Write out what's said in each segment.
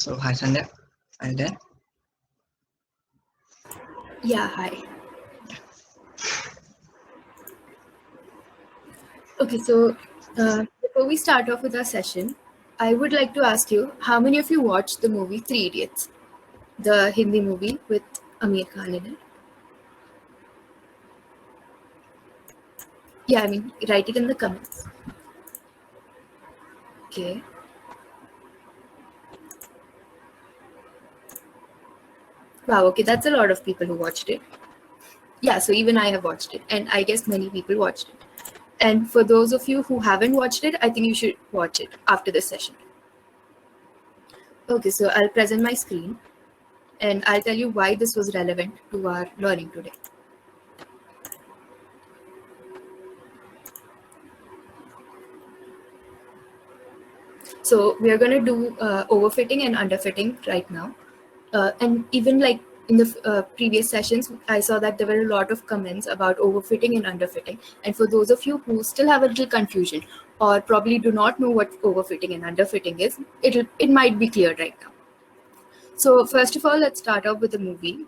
So hi Sandhya, are you there? Yeah, hi. Okay, so before we start off with our session, I would like to ask you, how many of you watched the movie Three Idiots, the Hindi movie with Amir Khan in it? Yeah, I mean, write it in the comments. Okay. Wow, okay, that's a lot of people who watched it. Yeah, so even I have watched it, and I guess many people watched it. And for those of you who haven't watched it, I think you should watch it after this session. Okay, so I'll present my screen, and I'll tell you why this was relevant to our learning today. So we are going to do overfitting and underfitting right now. And even like in the previous sessions, I saw that there were a lot of comments about overfitting and underfitting. And for those of you who still have a little confusion or probably do not know what overfitting and underfitting is, it might be clear right now. So first of all, let's start off with the movie.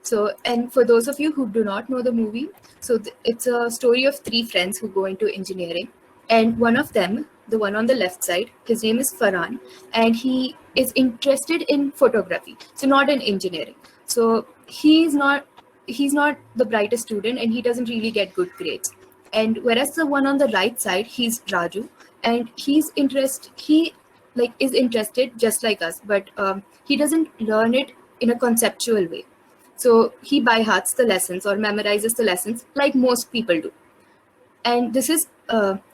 So, and for those of you who do not know the movie, so it's a story of three friends who go into engineering, and one of them, the one on the left side, his name is Farhan, and he is interested in photography, so not in engineering. So he's not the brightest student, and he doesn't really get good grades. And whereas the one on the right side, he's Raju, and he like is interested just like us, but he doesn't learn it in a conceptual way. So he by hearts the lessons or memorizes the lessons like most people do. And this is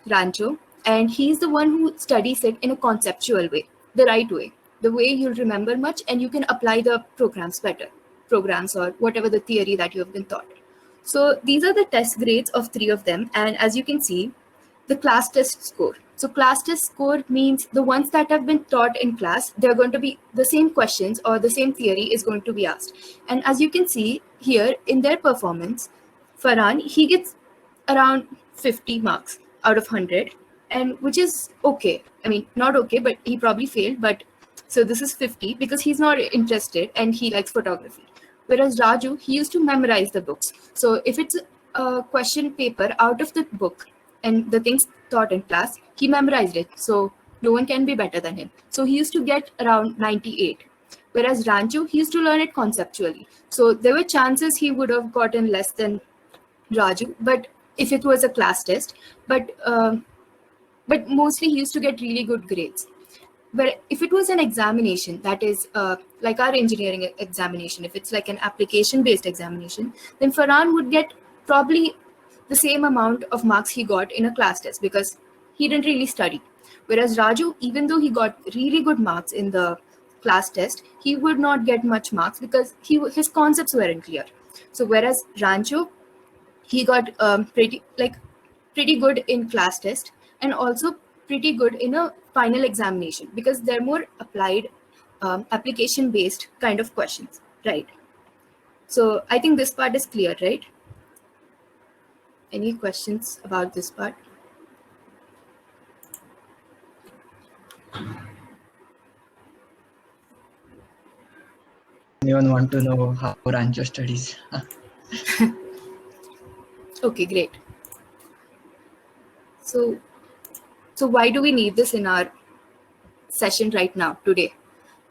Rancho, and he's the one who studies it in a conceptual way, the right way, the way you'll remember much and you can apply the programs or whatever the theory that you have been taught. So these are the test grades of three of them, and as you can see, the class test score. So class test score means the ones that have been taught in class, they're going to be the same questions or the same theory is going to be asked. And as you can see here in their performance, Farhan, he gets around 50 marks out of 100, and which is okay. I mean, not okay, but he probably failed. But so this is 50 because he's not interested and he likes photography. Whereas Raju, he used to memorize the books. So if it's a question paper out of the book and the things taught in class, he memorized it. So no one can be better than him. So he used to get around 98. Whereas Rancho, he used to learn it conceptually. So there were chances he would have gotten less than Raju, but if it was a class test, but mostly he used to get really good grades. But if it was an examination, that is like our engineering examination, if it's like an application-based examination, then Farhan would get probably the same amount of marks he got in a class test because he didn't really study. Whereas Raju, even though he got really good marks in the class test, he would not get much marks because his concepts weren't clear. So whereas Rancho, he got pretty good in class test and also pretty good in a final examination because they're more applied application based kind of questions, right? So I think this part is clear, right? Any questions about this part? Anyone want to know how Rancho studies? Okay, great. So why do we need this in our session right now today?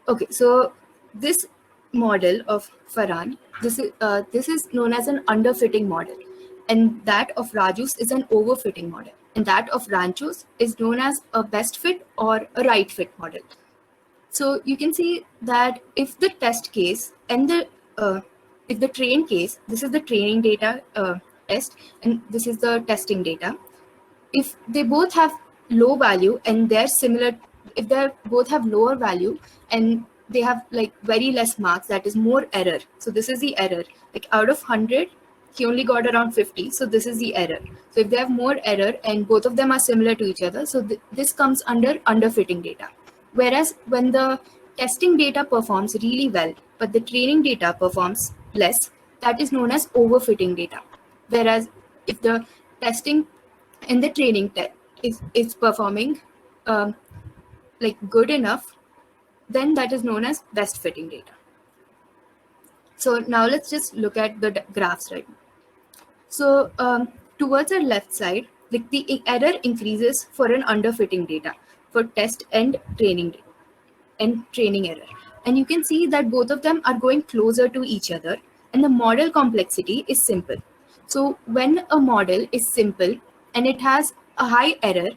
Okay, so this model of Farhan, this is known as an underfitting model, and that of Raju's is an overfitting model, and that of Rancho's is known as a best fit or a right fit model. So you can see that if the test case and the if the train case, this is the training data test, and this is the testing data. If they both have low value and they're similar, if they both have lower value and they have like very less marks, that is more error. So this is the error. Like out of 100, he only got around 50. So this is the error. So if they have more error and both of them are similar to each other, so this comes under underfitting data. Whereas when the testing data performs really well, but the training data performs less, that is known as overfitting data. Whereas if the testing and the training is performing like good enough, then that is known as best fitting data. So now let's just look at the graphs right now. So towards our left side, the error increases for an underfitting data for test and training error. And you can see that both of them are going closer to each other, and the model complexity is simple. So when a model is simple and it has a high error,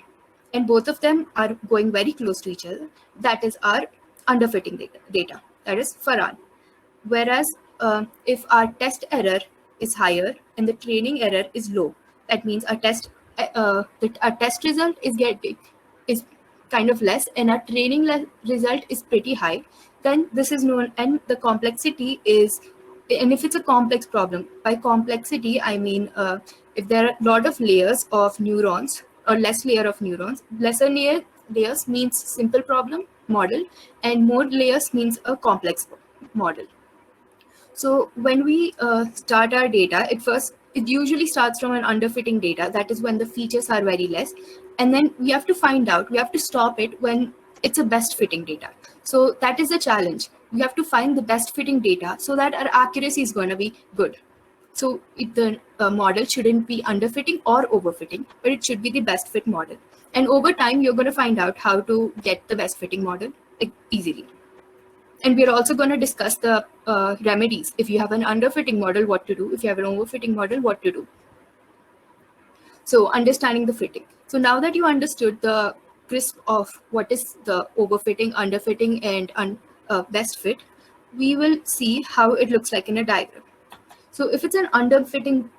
and both of them are going very close to each other, that is our underfitting data. That is Farhan. Whereas if our test error is higher and the training error is low, that means our test result is kind of less and our training result is pretty high, then this is known, and the complexity is, and if it's a complex problem, by complexity I mean if there are a lot of layers of neurons or less layer of neurons, layers means simple problem model, and more layers means a complex model. So when we start our data, it usually starts from an underfitting data. That is when the features are very less. And then we have to stop it when it's a best fitting data. So that is the challenge. We have to find the best fitting data so that our accuracy is going to be good. So the model shouldn't be underfitting or overfitting, but it should be the best fit model. And over time, you're going to find out how to get the best fitting model easily. And we're also going to discuss the remedies. If you have an underfitting model, what to do. If you have an overfitting model, what to do. So understanding the fitting. So now that you understood the crisp of what is the overfitting, underfitting, and best fit, we will see how it looks like in a diagram. So if it's an underfitting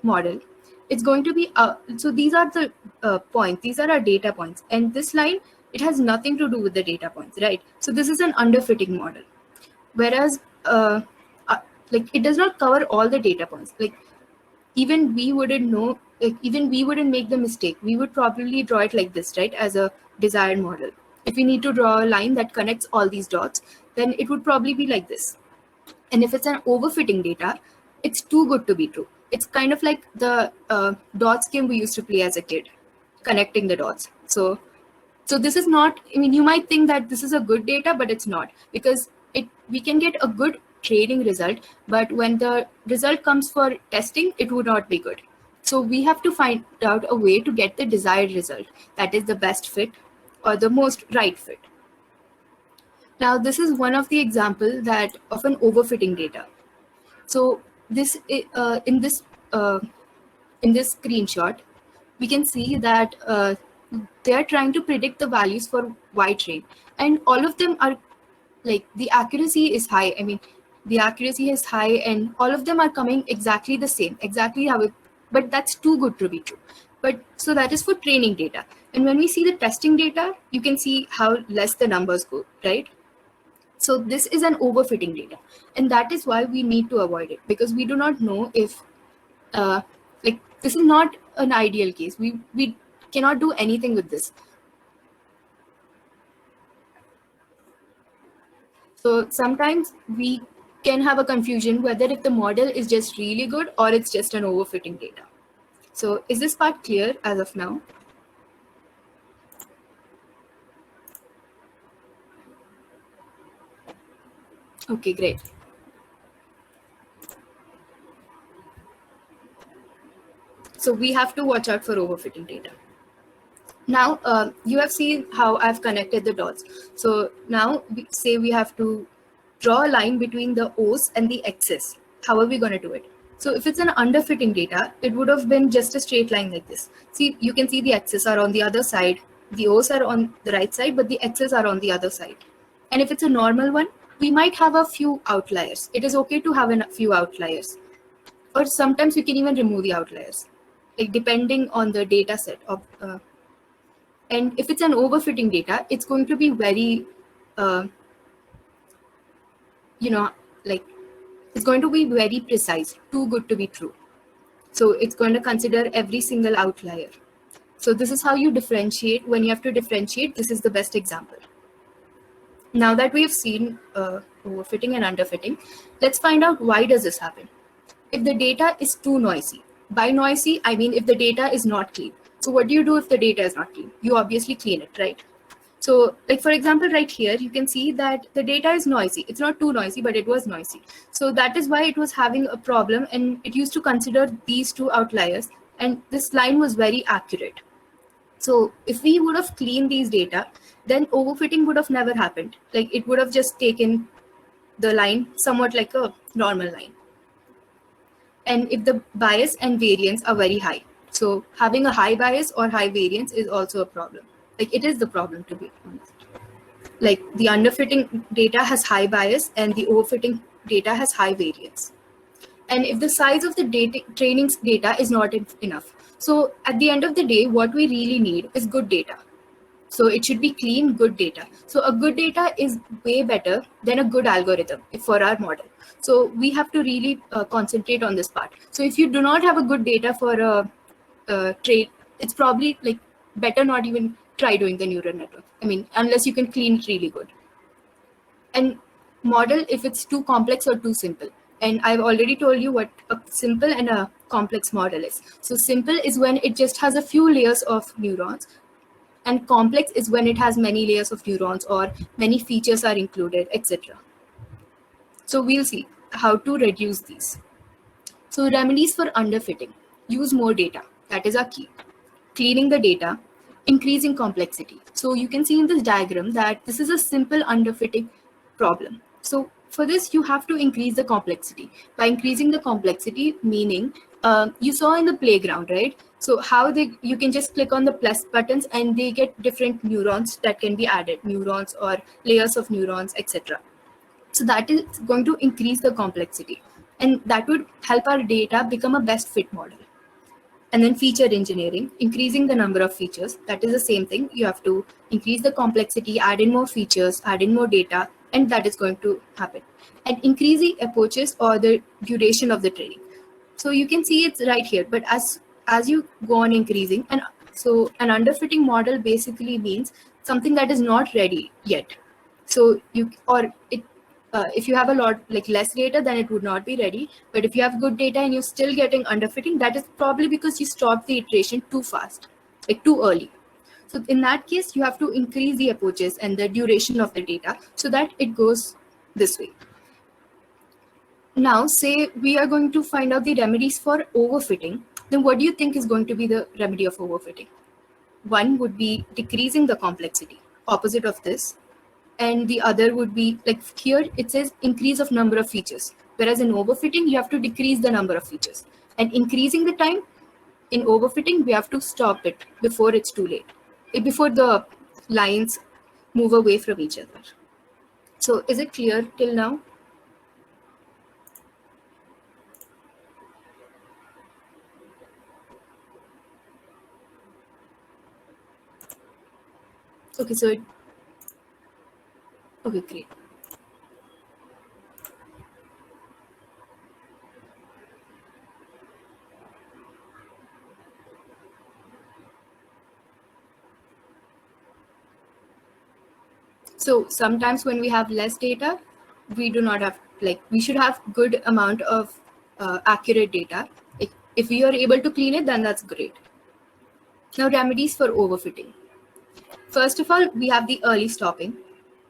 model, it's going to be, so these are the points, these are our data points. And this line, it has nothing to do with the data points, right? So this is an underfitting model. Whereas like it does not cover all the data points. Like even we wouldn't know, like even we wouldn't make the mistake. We would probably draw it like this, right? As a desired model. If we need to draw a line that connects all these dots, then it would probably be like this. And if it's an overfitting data, it's too good to be true. It's kind of like the dots game we used to play as a kid, connecting the dots. So this is not, I mean, you might think that this is a good data, but it's not, because we can get a good training result, but when the result comes for testing, it would not be good. So we have to find out a way to get the desired result, that is the best fit or the most right fit. Now, this is one of the examples of an overfitting data. So this in this screenshot, we can see that they are trying to predict the values for Y train, and all of them are like the accuracy is high. I mean, the accuracy is high, and all of them are coming exactly the same, exactly how it. But that's too good to be true. But so that is for training data, and when we see the testing data, you can see how less the numbers go, right? So this is an overfitting data, and that is why we need to avoid it, because we do not know if like this is not an ideal case. We cannot do anything with this. So sometimes we can have a confusion whether if the model is just really good or it's just an overfitting data. So is this part clear as of now? Okay, great. So we have to watch out for overfitting data. Now, you have seen how I've connected the dots. So now we have to draw a line between the O's and the X's. How are we going to do it? So if it's an underfitting data, it would have been just a straight line like this. See, you can see the X's are on the other side. The O's are on the right side, but the X's are on the other side. And if it's a normal one, we might have a few outliers. It is okay to have a few outliers. Or sometimes we can even remove the outliers, like depending on the data set of and if it's an overfitting data, it's going to be very like it's going to be very precise, too good to be true. So it's going to consider every single outlier. So this is how you differentiate. When you have to differentiate, this is the best example. Now that we have seen overfitting and underfitting, let's find out why does this happen. If the data is too noisy, by noisy, I mean if the data is not clean. So what do you do if the data is not clean? You obviously clean it, right? So like for example, right here, you can see that the data is noisy. It's not too noisy, but it was noisy. So that is why it was having a problem, and it used to consider these two outliers, and this line was very accurate. So if we would have cleaned these data, then overfitting would have never happened. Like it would have just taken the line somewhat like a normal line. And if the bias and variance are very high, so having a high bias or high variance is also a problem. Like it is the problem, to be honest. Like the underfitting data has high bias and the overfitting data has high variance. And if the size of the data training data is not enough, so at the end of the day, what we really need is good data. So it should be clean, good data. So a good data is way better than a good algorithm for our model. So we have to really concentrate on this part. So if you do not have a good data for a trade, it's probably like better not even try doing the neural network. I mean, unless you can clean it really good. And model if it's too complex or too simple. And I've already told you what a simple and a complex model is. So simple is when it just has a few layers of neurons, and complex is when it has many layers of neurons or many features are included, etc. So we'll see how to reduce these. So remedies for underfitting: use more data. That is our key. Cleaning the data, increasing complexity. So you can see in this diagram that this is a simple underfitting problem. So for this, you have to increase the complexity. By increasing the complexity, meaning you saw in the playground, right? So how you can just click on the plus buttons and they get different neurons that can be added, neurons or layers of neurons, etc. So that is going to increase the complexity, and that would help our data become a best fit model. And then feature engineering, increasing the number of features. That is the same thing. You have to increase the complexity, add in more features, add in more data, and that is going to happen. And increasing approaches or the duration of the training. So you can see it's right here, but as you go on increasing, and so an underfitting model basically means something that is not ready yet. So you or it if you have a lot like less data, then it would not be ready. But if you have good data and you're still getting underfitting, that is probably because you stopped the iteration too fast, like too early. So in that case, you have to increase the approaches and the duration of the data so that it goes this way. Now, say we are going to find out the remedies for overfitting, then what do you think is going to be the remedy of overfitting? One would be decreasing the complexity, opposite of this. And the other would be like here it says increase of number of features, whereas in overfitting you have to decrease the number of features, and increasing the time. In overfitting we have to stop it before it's too late, before the lines move away from each other. So is it clear till now? Okay, so okay, great. So sometimes when we have less data, we do not have, like, we should have good amount of accurate data. If we are able to clean it, then that's great. Now, remedies for overfitting. First of all, we have the early stopping.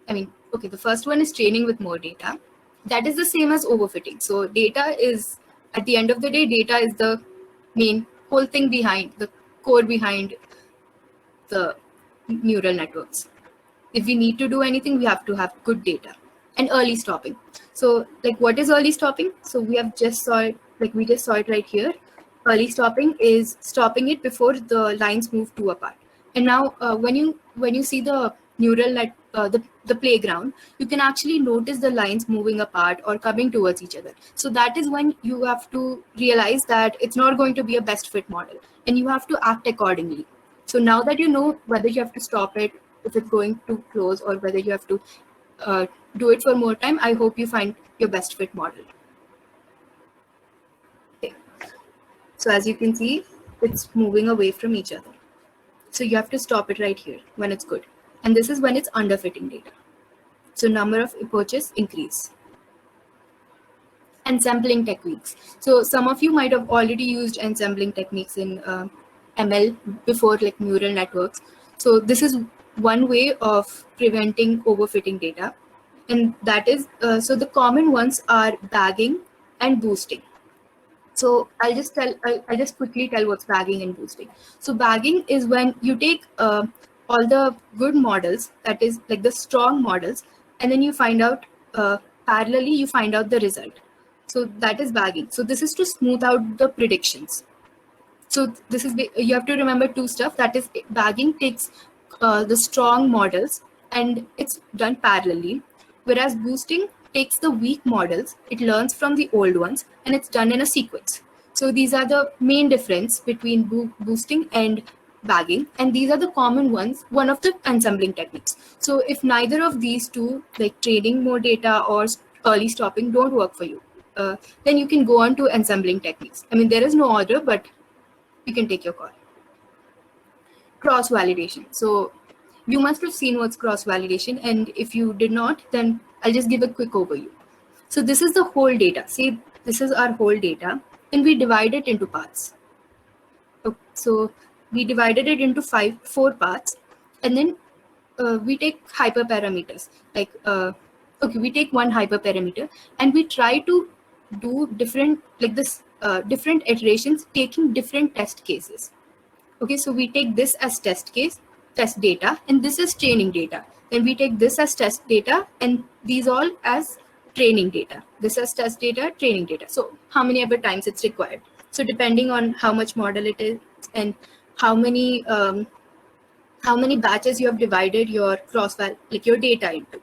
I mean, okay, the first one is training with more data. That is the same as overfitting. So data is, at the end of the day, data is the main whole thing behind, the core behind the neural networks. If we need to do anything, we have to have good data. And early stopping. So like what is early stopping? So we have just saw it, like we just saw it right here. Early stopping is stopping it before the lines move too apart. And now when you see the neural net, the playground, you can actually notice the lines moving apart or coming towards each other. So that is when you have to realize that it's not going to be a best fit model, and you have to act accordingly. So now that you know whether you have to stop it if it's going too close, or whether you have to do it for more time, I hope you find your best fit model. Okay. So as you can see, it's moving away from each other. So you have to stop it right here when it's good. And this is when it's underfitting data. So number of approaches increase. Ensembling techniques. So some of you might have already used ensembling techniques in ML before, like neural networks. So this is one way of preventing overfitting data, and that is so the common ones are bagging and boosting. So I'll just quickly tell what's bagging and boosting. So bagging is when you take all the good models, that is like the strong models, and then you find out parallelly you find out the result. So that is bagging. So this is to smooth out the predictions. So this is you have to remember two stuff. That is, bagging takes the strong models and it's done parallelly, whereas boosting takes the weak models, it learns from the old ones, and it's done in a sequence. So these are the main difference between boosting and bagging, and these are the common ones, one of the ensembling techniques. So if neither of these two, like training more data or early stopping, don't work for you, then you can go on to ensembling techniques. I mean, there is no order, but you can take your call. Cross validation. So you must have seen what's cross validation, and if you did not, then I'll just give a quick overview. So this is the whole data. See, this is our whole data, and we divide it into parts. So we divided it into four parts, and then we take hyperparameters. Like okay, we take one hyperparameter, and we try to do different, like this, different iterations, taking different test cases. Okay, so we take this as test case, test data, and this is training data. Then we take this as test data, and these all as training data. This as test data, training data. So how many ever times it's required. So depending on how much model it is and how many batches you have divided your like your data into.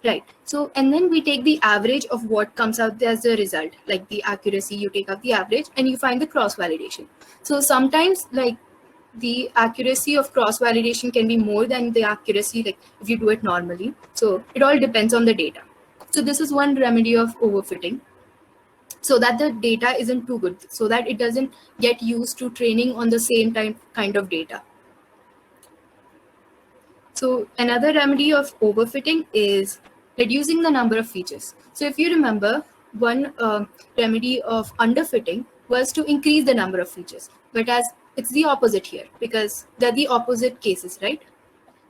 Right. So, and then we take the average of what comes out as the result, like the accuracy, you take out the average and you find the cross validation. So sometimes like the accuracy of cross validation can be more than the accuracy, like if you do it normally. So it all depends on the data. So this is one remedy of overfitting, so that the data isn't too good, so that it doesn't get used to training on the same kind of data. So another remedy of overfitting is reducing the number of features. So if you remember, one remedy of underfitting was to increase the number of features, but as it's the opposite here, because they're the opposite cases, right?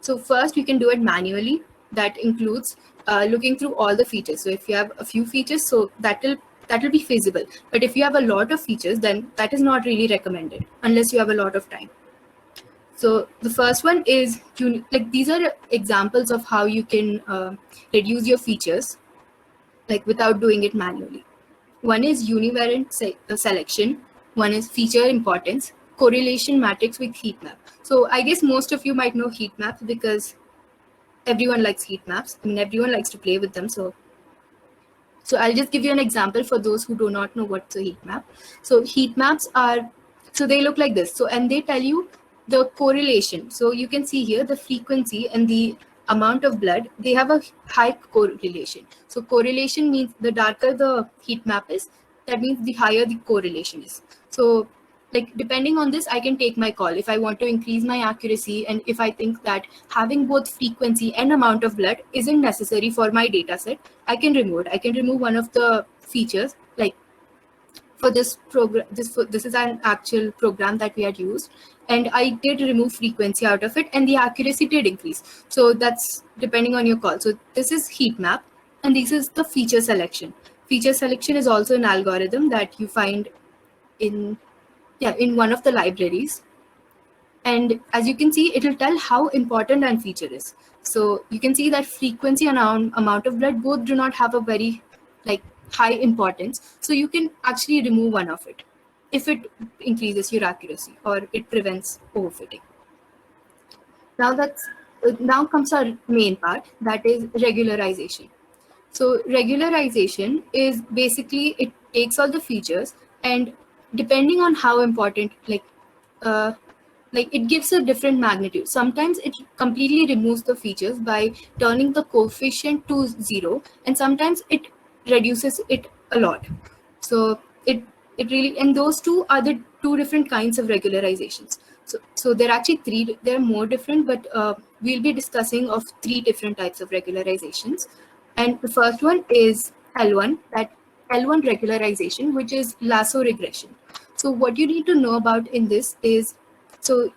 So first we can do it manually. That includes looking through all the features. So if you have a few features, so that will be feasible. But if you have a lot of features, then that is not really recommended unless you have a lot of time. So the first one is, like these are examples of how you can reduce your features, like without doing it manually. One is univariate selection. One is feature importance, correlation matrix with heat map. So I guess most of you might know heat maps because everyone likes heat maps. I mean, everyone likes to play with them. So I'll just give you an example for those who do not know what's a heat map. So heat maps are, so they look like this. So, and they tell you the correlation. So you can see here the frequency and the amount of blood, they have a high correlation. So correlation means the darker the heat map is, that means the higher the correlation is. So like depending on this, I can take my call. If I want to increase my accuracy, and if I think that having both frequency and amount of blood isn't necessary for my data set, I can remove it. I can remove one of the features. Like for this program, this is an actual program that we had used, and I did remove frequency out of it, and the accuracy did increase. So that's depending on your call. So this is heat map, and this is the feature selection. Feature selection is also an algorithm that you find in one of the libraries. And as you can see, it will tell how important an feature is. So you can see that frequency and amount of blood both do not have a very like high importance. So you can actually remove one of it if it increases your accuracy or it prevents overfitting. Now comes our main part, that is regularization. So regularization is basically, it takes all the features, and depending on how important, like it gives a different magnitude. Sometimes it completely removes the features by turning the coefficient to 0, and sometimes it reduces it a lot. So it really, and those two are the two different kinds of regularizations. So there are actually three, there are more different, but we'll be discussing of three different types of regularizations. And the first one is L1, that L1 regularization, which is lasso regression. So what you need to know about in this is, so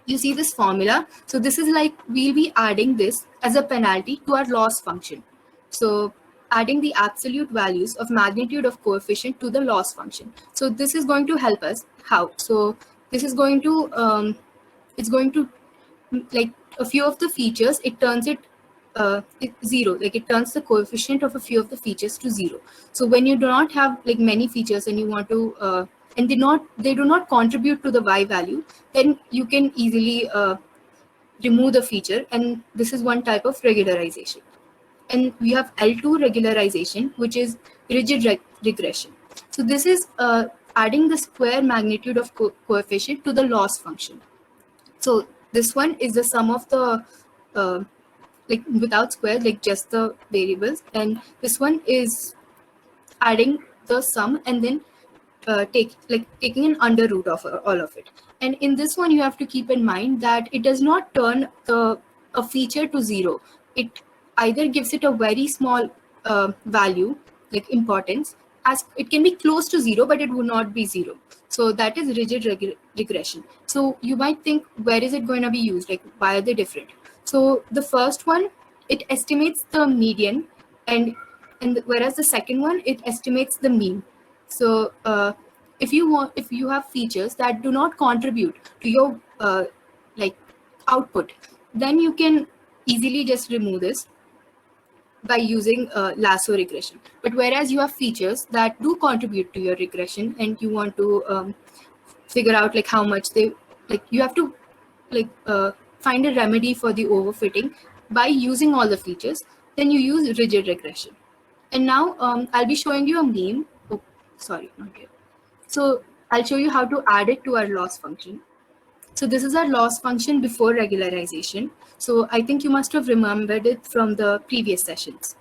you see this formula. So this is like we'll be adding this as a penalty to our loss function. So adding the absolute values of magnitude of coefficient to the loss function. So this is going to help us. How? So this is going to it's going to, like, a few of the features, it turns it zero, like it turns the coefficient of a few of the features to zero. So when you do not have like many features and you want to and they do not contribute to the y value, then you can easily remove the feature, and this is one type of regularization. And we have L2 regularization, which is rigid regression. So this is adding the square magnitude of coefficient to the loss function. So this one is the sum of the like without squares, like just the variables, and this one is adding the sum and then taking an under root of all of it. And in this one, you have to keep in mind that it does not turn a feature to zero. It either gives it a very small value, like importance, as it can be close to zero, but it would not be zero. So that is rigid regression. So you might think, where is it going to be used? Like, why are they different? So the first one, it estimates the median, and whereas the second one, it estimates the mean. So if you have features that do not contribute to your like output, then you can easily just remove this by using lasso regression. But whereas you have features that do contribute to your regression, and you want to figure out like how much they, like, you have to like find a remedy for the overfitting by using all the features, then you use rigid regression. And now I'll be showing you a meme. Oh, sorry, not yet. So I'll show you how to add it to our loss function. So this is our loss function before regularization. So I think you must have remembered it from the previous sessions.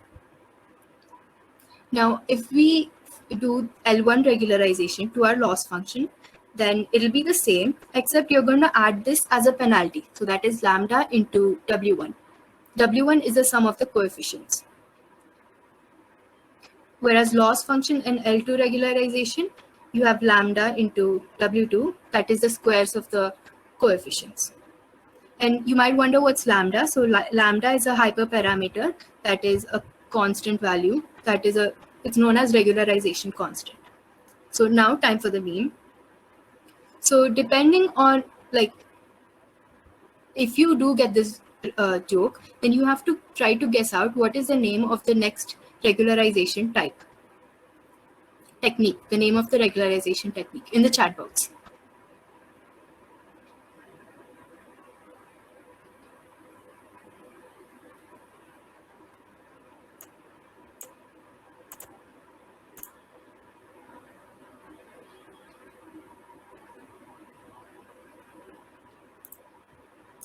Now, if we do L1 regularization to our loss function, then it'll be the same, except you're going to add this as a penalty. So that is lambda into W1. W1 is the sum of the coefficients. Whereas loss function and L2 regularization, you have lambda into W2, that is the squares of the coefficients. And you might wonder what's lambda. So lambda is a hyperparameter that is a constant value. It's known as regularization constant. So now time for the meme. So depending on, like, if you do get this joke, then you have to try to guess out what is the name of the next regularization technique, the name of the regularization technique in the chat box.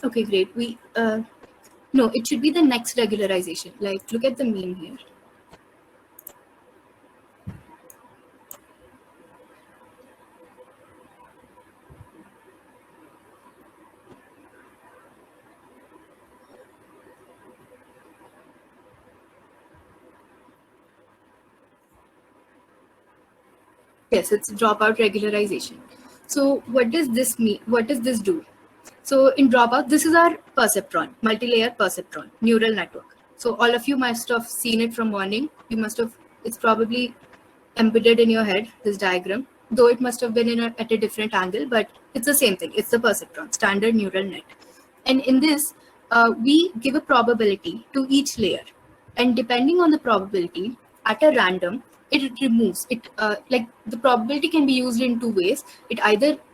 Okay, great. No, it should be the next regularization. Like, look at the meme here. Yes, it's dropout regularization. So what does this mean? What does this do? So in dropout, this is our perceptron, multi-layer perceptron neural network. So all of you must have seen it from morning. It's probably embedded in your head, this diagram, though it must have been at a different angle, but it's the same thing. It's the perceptron, standard neural net. And in this, we give a probability to each layer. And depending on the probability, at a random, it removes it. Like, the probability can be used in two ways.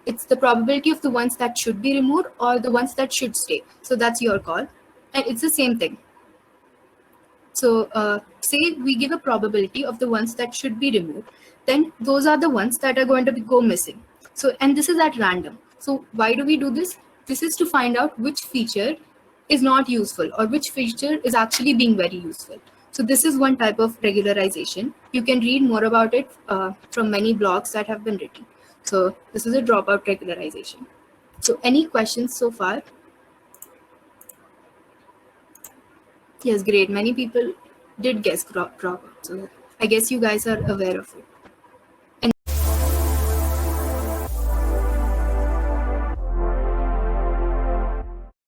It's the probability of the ones that should be removed or the ones that should stay. So that's your call. And it's the same thing. So say we give a probability of the ones that should be removed, then those are the ones that are going to go missing. So, and this is at random. So why do we do this? This is to find out which feature is not useful or which feature is actually being very useful. So this is one type of regularization. You can read more about it from many blogs that have been written. So this is a dropout regularization. So any questions so far? Yes, great. Many people did guess dropout. So I guess you guys are aware of it.